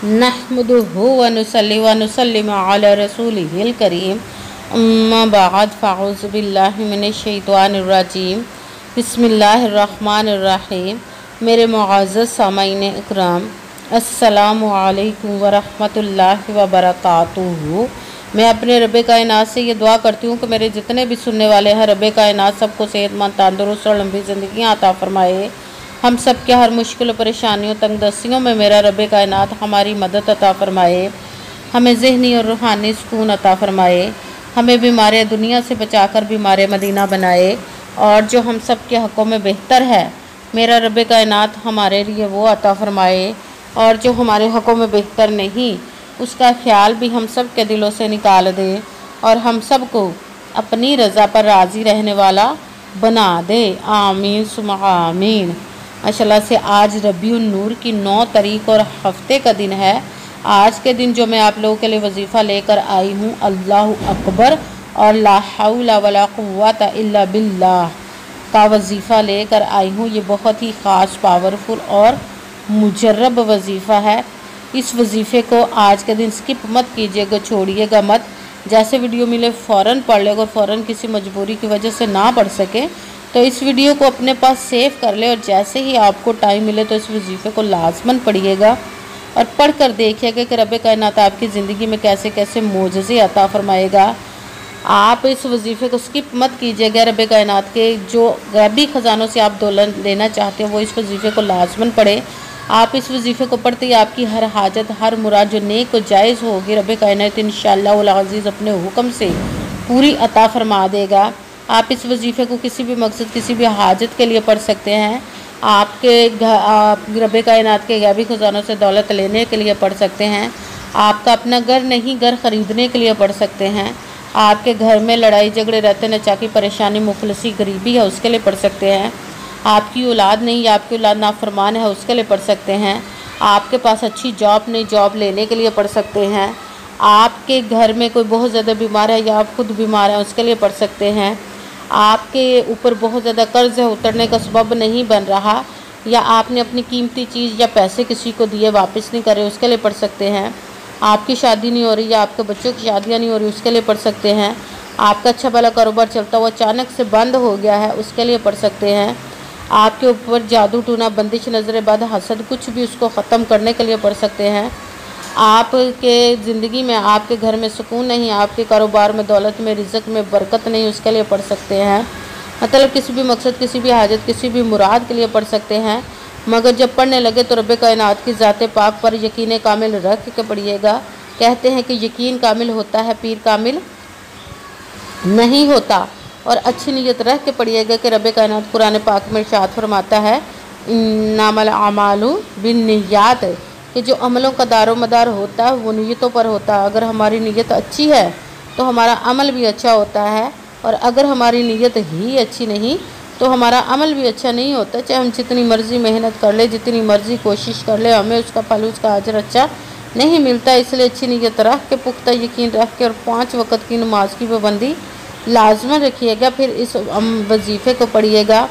नहमदुहु व नुसल्ली व नुसल्लिमु अला रसूलिहिल करीम अम्मा बाद फ़अऊज़ु बिल्लाहि मिनश शैतानिर रजीम बिस्मिल्लाहिर रहमानिर रहीम। मेरे मुअज़्ज़ज़ सामाईन इकराम, अस्सलामु अलैकुम व रहमतुल्लाहि व बरकातुहू। मैं अपने रब्बे कायनात से ये दुआ करती हूँ कि मेरे जितने भी सुनने वाले हैं, रब्बे कायनात सबको सेहतमंद, तंदुरुस्त और लंबी ज़िंदगियाँ अता फ़रमाए। हम सब के हर मुश्किल परेशानियों तंगदस्तियों में मेरा रब्बे कायनात हमारी मदद अता फ़रमाए। हमें ज़हनी और रूहानी सुकून अता फ़रमाए। हमें बीमार दुनिया से बचाकर बीमार मदीना बनाए। और जो हम सब के हक़ों में बेहतर है, मेरा रब्बे कायनात हमारे लिए वो अता फ़रमाए। और जो हमारे हक़ों में बेहतर नहीं, उसका ख्याल भी हम सब के दिलों से निकाल दे और हम सब को अपनी रज़ा पर राज़ी रहने वाला बना दे। आमीन सुम्मा आमीन। माशाल्लाह से आज रबीउन नूर की 9 तारीख और हफ्ते का दिन है। आज के दिन जो मैं आप लोगों के लिए वजीफ़ा लेकर आई हूँ, अल्लाहु अकबर और ला हौला वला कुव्वता इल्ला बिल्लाह का वजीफ़ा लेकर आई हूँ। ये बहुत ही ख़ास, पावरफुल और मुजर्रब वजीफ़ा है। इस वजीफ़े को आज के दिन स्किप मत कीजिएगा, छोड़िएगा मत। जैसे वीडियो मिले फ़ौरन पढ़ लेगा और फ़ौरन किसी मजबूरी की वजह से ना पढ़ सके तो इस वीडियो को अपने पास सेव कर ले और जैसे ही आपको टाइम मिले तो इस वजीफ़े को लाजमन पढ़िएगा और पढ़ कर देखिएगा कि रब्बे कायनात आपकी ज़िंदगी में कैसे कैसे मोजज़े अता फ़रमाएगा। आप इस वजीफ़े को स्किप मत कीजिएगा। रब्बे कायनात के जो गैबी ख़जानों से आप दौलत लेना चाहते हो वो इस वजीफ़े को लाजमन पढ़ें। आप इस वजीफ़े को पढ़ते ही आपकी हर हाजत, हर मुराद जो नेक और जायज़ होगी, रब्बे कायनात इंशाअल्लाह अज़ीज़ अपने हुक्म से पूरी अता फ़रमा देगा। आप इस वजीफ़े को किसी भी मकसद, किसी भी हाजत के लिए पढ़ सकते हैं। आपके रब्बे कायनात के गैबी ख़जानों से दौलत लेने के लिए पढ़ सकते हैं। आपका अपना घर नहीं, घर ख़रीदने के लिए पढ़ सकते हैं। आपके घर में लड़ाई झगड़े रहते, नचाकी परेशानी, मुफलसी, गरीबी है, उसके लिए पढ़ सकते हैं। आपकी औलाद नहीं या आपकी औलाद नाफरमान है, उसके लिए पढ़ सकते हैं। आपके पास अच्छी जॉब नहीं, जॉब लेने के लिए पढ़ सकते हैं। आपके घर में कोई बहुत ज़्यादा बीमार है या आप खुद बीमार हैं, उसके लिए पढ़ सकते हैं। आपके ऊपर बहुत ज़्यादा कर्ज़ है, उतरने का सबब नहीं बन रहा, या आपने अपनी कीमती चीज़ या पैसे किसी को दिए वापस नहीं करे, उसके लिए पढ़ सकते हैं। आपकी शादी नहीं हो रही या आपके बच्चों की शादियाँ नहीं हो रही, उसके लिए पढ़ सकते हैं। आपका अच्छा भला कारोबार चलता हुआ अचानक से बंद हो गया है, उसके लिए पढ़ सकते हैं। आपके ऊपर जादू टूना, बंदिश, नज़र बद, हसद, कुछ भी, उसको ख़त्म करने के लिए पढ़ सकते हैं। आपके ज़िंदगी में, आपके घर में सुकून नहीं, आपके कारोबार में, दौलत में, रिज़्क़ में बरकत नहीं, उसके लिए पढ़ सकते हैं। मतलब किसी भी मकसद, किसी भी हाजत, किसी भी मुराद के लिए पढ़ सकते हैं। मगर जब पढ़ने लगे तो रब्बे कायनात की ज़ात पाक पर यकीन कामिल रख के पढ़िएगा। कहते हैं कि यकीन कामिल होता है, पीर कामिल नहीं होता। और अच्छी नीयत रख के पढ़िएगा कि रब्बे कायनात कुरान पाक में इरशाद फरमाता है, इन्नमल अमालु बिन्नियात, कि जो अमलों का दारोमदार होता है वो नीयतों पर होता है। अगर हमारी नीयत अच्छी है तो हमारा अमल भी अच्छा होता है, और अगर हमारी नीयत ही अच्छी नहीं तो हमारा अमल भी अच्छा नहीं होता। चाहे हम जितनी मर्ज़ी मेहनत कर ले, जितनी मर्ज़ी कोशिश कर ले, हमें उसका फल, उसका अजर अच्छा नहीं मिलता। इसलिए अच्छी नीयत रख के, पुख्ता यकीन रख के और 5 वक़्त की नमाज की पाबंदी लाजमन रखिएगा। फिर इस वजीफ़े को पढ़िएगा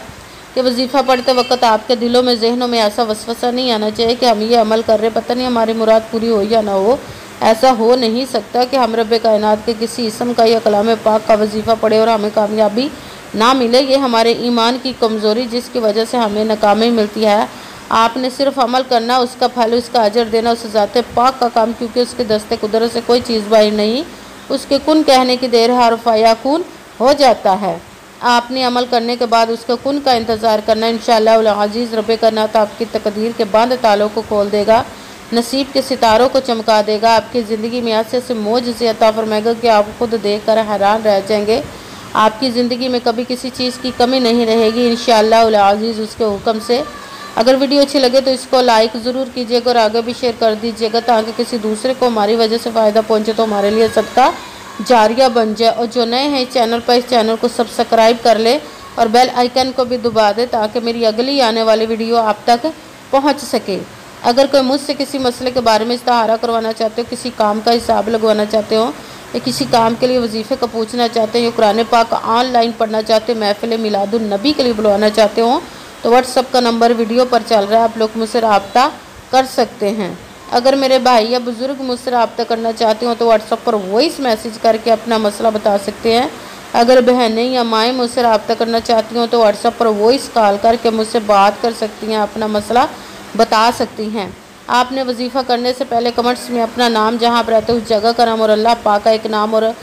कि वजीफ़ा पढ़ते वक्त आपके दिलों में, जहनों में ऐसा वसवसा नहीं आना चाहिए कि हम ये अमल कर रहे, पता नहीं हमारी मुराद पूरी हो या ना हो। ऐसा हो नहीं सकता कि हम रब्बे कायनात के किसी इसम का या कलाम पाक का वजीफ़ा पढ़े और हमें कामयाबी ना मिले। ये हमारे ईमान की कमज़ोरी, जिसकी वजह से हमें नाकामी मिलती है। आपने सिर्फ अमल करना, उसका फल, उसका अजर देना उस ज़ात पाक का काम, क्योंकि उसके दस्ते कुदरत से कोई चीज़ बाहर नहीं। उसके कुन कहने की देर है और फ़याकुन हो जाता है। आपने अमल करने के बाद उसके कुन का इंतज़ार करना। इंशाअल्लाह अज़ीज़ रब्बे कायनात आपकी तकदीर के बंद तालों को खोल देगा, नसीब के सितारों को चमका देगा। आपकी ज़िंदगी में ऐसे ऐसे मोजज़े अता फरमाएगा कि आप खुद देख कर हैरान रह जाएंगे। आपकी ज़िंदगी में कभी किसी चीज़ की कमी नहीं रहेगी इंशाअल्लाह अज़ीज़ उसके हुक्म से। अगर वीडियो अच्छी लगे तो इसको लाइक ज़रूर कीजिएगा और आगे भी शेयर कर दीजिएगा, ताकि किसी दूसरे को हमारी वजह से फ़ायदा पहुँचे तो हमारे लिए सदका जारिया बन जाए। और जो नए हैं इस चैनल पर, इस चैनल को सब्सक्राइब कर ले और बेल आइकन को भी दबा दे, ताकि मेरी अगली आने वाली वीडियो आप तक पहुंच सके। अगर कोई मुझसे किसी मसले के बारे में इस्ताहारा करवाना चाहते हो, किसी काम का हिसाब लगवाना चाहते हो, या किसी काम के लिए वजीफ़े का पूछना चाहते हो, या कुरान पाक ऑनलाइन पढ़ना चाहते हो, महफिल मिलादुन नबी के लिए बुलवाना चाहते हो, तो व्हाट्सअप का नंबर वीडियो पर चल रहा है, आप लोग मुझसे रब्ता कर सकते हैं। अगर मेरे भाई या बुज़ुर्ग मुझसे रब्ता करना चाहते हो तो व्हाट्सएप पर वॉइस मैसेज करके अपना मसला बता सकते हैं। अगर बहनें या माएँ मुझसे रब्ता करना चाहती हों तो व्हाट्सएप पर वॉइस कॉल करके मुझसे बात कर सकती हैं, अपना मसला बता सकती हैं। आपने वजीफ़ा करने से पहले कमेंट्स में अपना नाम, जहाँ पर रहते हो उस जगह का नाम और अल्लाह पाक का एक नाम और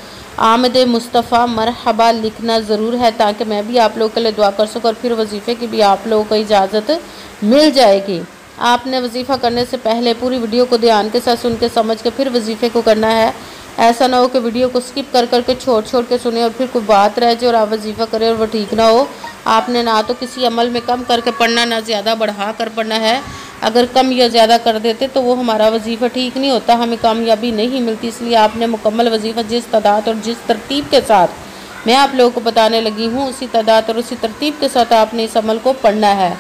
आमद मुस्तफ़ा मरहबा लिखना ज़रूर है, ताकि मैं भी आप लोगों के लिए दुआ कर सकूँ और फिर वजीफ़े की भी आप लोगों को इजाज़त मिल जाएगी। आपने वजीफ़ा करने से पहले पूरी वीडियो को ध्यान के साथ सुन के समझ के फिर वजीफ़े को करना है। ऐसा ना हो कि वीडियो को स्किप कर करके छोड़ के सुने और फिर कोई बात रह जाए और आप वजीफ़ा करें और वो ठीक ना हो। आपने ना तो किसी अमल में कम करके पढ़ना, ना ज़्यादा बढ़ा कर पढ़ना है। अगर कम या ज़्यादा कर देते तो वो हमारा वजीफ़ा ठीक नहीं होता, हमें कामयाबी नहीं मिलती। इसलिए आपने मुकम्मल वजीफ़ा जिस तादाद और जिस तरतीब के साथ मैं आप लोगों को बताने लगी हूँ, उसी तादाद और उसी तरतीब के साथ आपने इस अमल को पढ़ना है।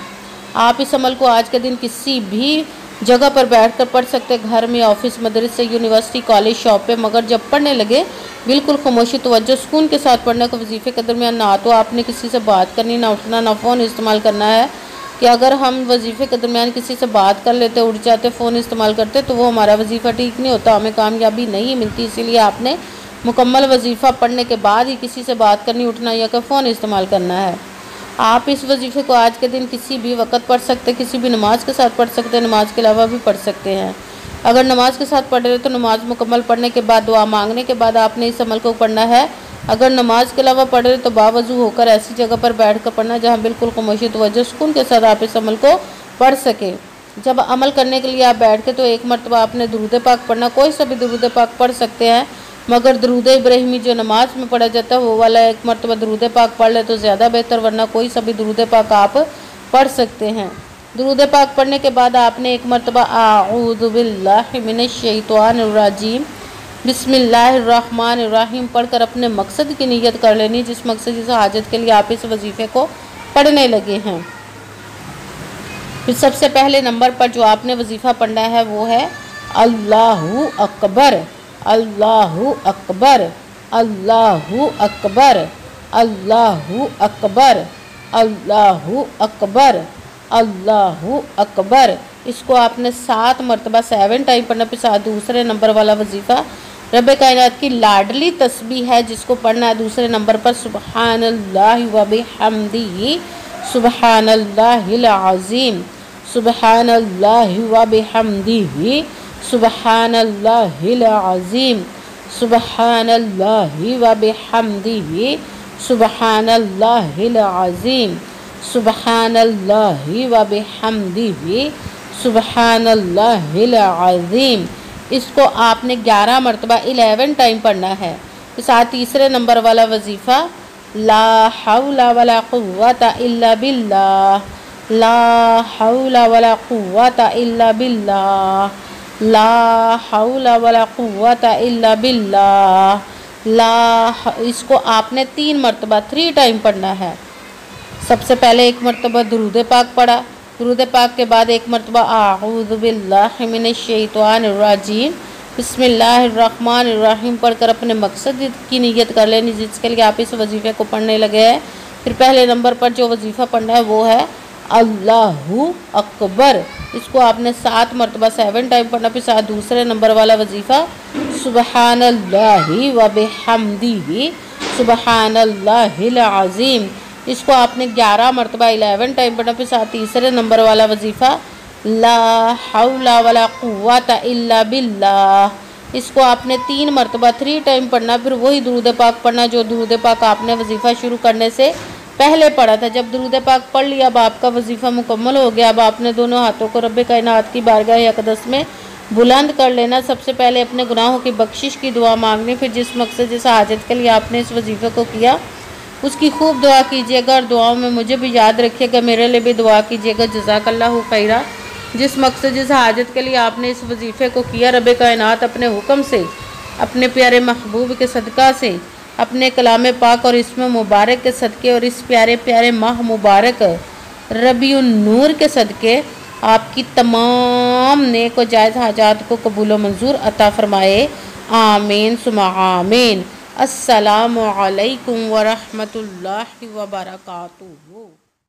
आप इस अमल को आज के दिन किसी भी जगह पर बैठकर पढ़ सकते, घर में, ऑफिस, मदरसे, यूनिवर्सिटी, कॉलेज, शॉप पे। मगर जब पढ़ने लगे बिल्कुल खामोशी, तवज्जो, सुकून के साथ पढ़ने को। वजीफ़े के दरमियान ना तो आपने किसी से बात करनी, ना उठना, ना फ़ोन इस्तेमाल करना है कि अगर हम वजीफ़े के दरमियान किसी से बात कर लेते, उठ जाते, फ़ोन इस्तेमाल करते तो वो हमारा वजीफ़ा ठीक नहीं होता, हमें कामयाबी नहीं मिलती। इसीलिए आपने मुकम्मल वजीफ़ा पढ़ने के बाद ही किसी से बात करनी, उठना या कि फ़ोन इस्तेमाल करना है। आप इस वजीफ़े को आज के दिन किसी भी वक्त पढ़ सकते, किसी भी नमाज के साथ पढ़ सकते, नमाज के अलावा भी पढ़ सकते हैं। अगर नमाज के साथ पढ़ रहे तो नमाज मुकम्मल पढ़ने के बाद, दुआ मांगने के बाद आपने इस अमल को पढ़ना है। अगर नमाज के अलावा पढ़ रहे तो बावजू होकर ऐसी जगह पर बैठ कर पढ़ना जहाँ बिल्कुल खामोशी, तवज्जो, सुकून के साथ आप इस अमल को पढ़ सके। जब अमल करने के लिए आप बैठ के तो एक मरतबा आपने दुरूद पाक पढ़ना, कोई सा भी दुरूद पाक पढ़ सकते हैं, मगर दरूद इब्राहिमी जो नमाज में पढ़ा जाता है वो वाला एक मरतबा दरूद पाक पढ़ ले तो ज़्यादा बेहतर, वरना कोई सा भी दरूद पाक आप पढ़ सकते हैं। दरूद पाक पढ़ने के बाद आपने एक मरतबा आऊज़ु बिल्लाहि मिनश शैतानिर रजीम बिस्मिल्लाहिर्रहमानिर्रहीम पढ़कर अपने मकसद की नीयत कर लेनी, जिस मकसद, जिस हाजत के लिए आप इस वजीफ़े को पढ़ने लगे हैं। फिर सबसे पहले नंबर पर जो आपने वजीफ़ा पढ़ना है वो है अल्लाहु अकबर, अल्लाहु अकबर, अल्लाहु अकबर, अल्लाहु अकबर, अल्लाहु अकबर, अल्लाहु अकबर। इसको आपने 7 मरतबा 7 टाइम पढ़ना। फिर साथ दूसरे नंबर वाला वजीफ़ा रब कायनात की लाडली तस्बीह है जिसको पढ़ना है दूसरे नंबर पर सुबहानल्लाहि व बिहम्दिही, सुबहानल्लाहिल अज़ीम, सुबहानल्लाहि व बिहम्दिही, सुबहानल्लाहिल अज़ीम, सुबहानल्लाहि व बिहम्दिही, सुबहानल्लाहिल अज़ीम, सुबहानल्लाहि व बिहम्दिही, सुबहानल्लाहिल अज़ीम। इसको आपने 11 मरतबा 11 टाइम पढ़ना है। तो साथ तीसरे नंबर वाला वजीफ़ा ला हौला वला कुव्वता इल्ला बिल्लाह, ला हौला वला कुव्वता इल्ला बिल्लाह, ला हौला वला कुव्वता इल्ला बिल्लाह, ला। इसको आपने 3 मरतबा 3 टाइम पढ़ना है। सबसे पहले एक मरतबा दुरूद पाक पढ़ा, दुरूद पाक के बाद एक मरतबा आऊज़ु बिल्लाहि मिनश शैतानिर रजीम बिस्मिल्लाहिर्रहमानिर्रहीम पढ़कर अपने मकसद की नीयत कर लेनी, जिसके लिए आप इस वजीफ़े को पढ़ने लगे हैं। फिर पहले नंबर पर जो वजीफ़ा पढ़ना है वो है अल्लाहु अकबर। इसको आपने 7 मरतबा 7 टाइम पढ़ना। फिर साथ दूसरे नंबर वाला वजीफ़ा सुबहानल्लाहि व बिहम्दिही, सुबहानल्लाहिल अज़ीम। इसको आपने 11 मरतबा 11 टाइम पढ़ना। फिर साथ तीसरे नंबर वाला वजीफ़ा ला हौला वला कुव्वता इल्ला बिल्लाह। इसको आपने 3 मरतबा 3 टाइम पढ़ना। फिर वही दुरूद पाक पढ़ना जो दुरूद पाक आपने वजीफ़ा शुरू करने से पहले पढ़ा था। जब दुरूद पाक पढ़ लिया, अब आपका वजीफ़ा मुकम्मल हो गया। अब आपने दोनों हाथों को रब कायनात की बारगाह अक़दस में बुलंद कर लेना। सबसे पहले अपने गुनाहों की बख्शिश की दुआ मांगनी। फिर जिस मकसद, जिस हाजत के लिए आपने इस वजीफ़े को किया उसकी खूब दुआ कीजिएगा और दुआओं में मुझे भी याद रखिएगा, मेरे लिए भी दुआ कीजिएगा। जज़ाकल्लाहु खैरा। जिस मकसद, जिस हाजत के लिए आपने इस वजीफ़े को किया, रब कायनात अपने हुक्म से, अपने प्यारे महबूब के सदका से, अपने कलाम पाक और इसमें मुबारक के सदक़े और इस प्यारे प्यारे माह मुबारक रबीउन नूर के सदक़े आपकी तमाम नेक व जायज़ हाजात को कबूल व मंजूर अता फ़रमाए। आमीन सुम्मा आमीन। अस्सलामु अलैकुम व रहमतुल्लाहि व बरकातुहू।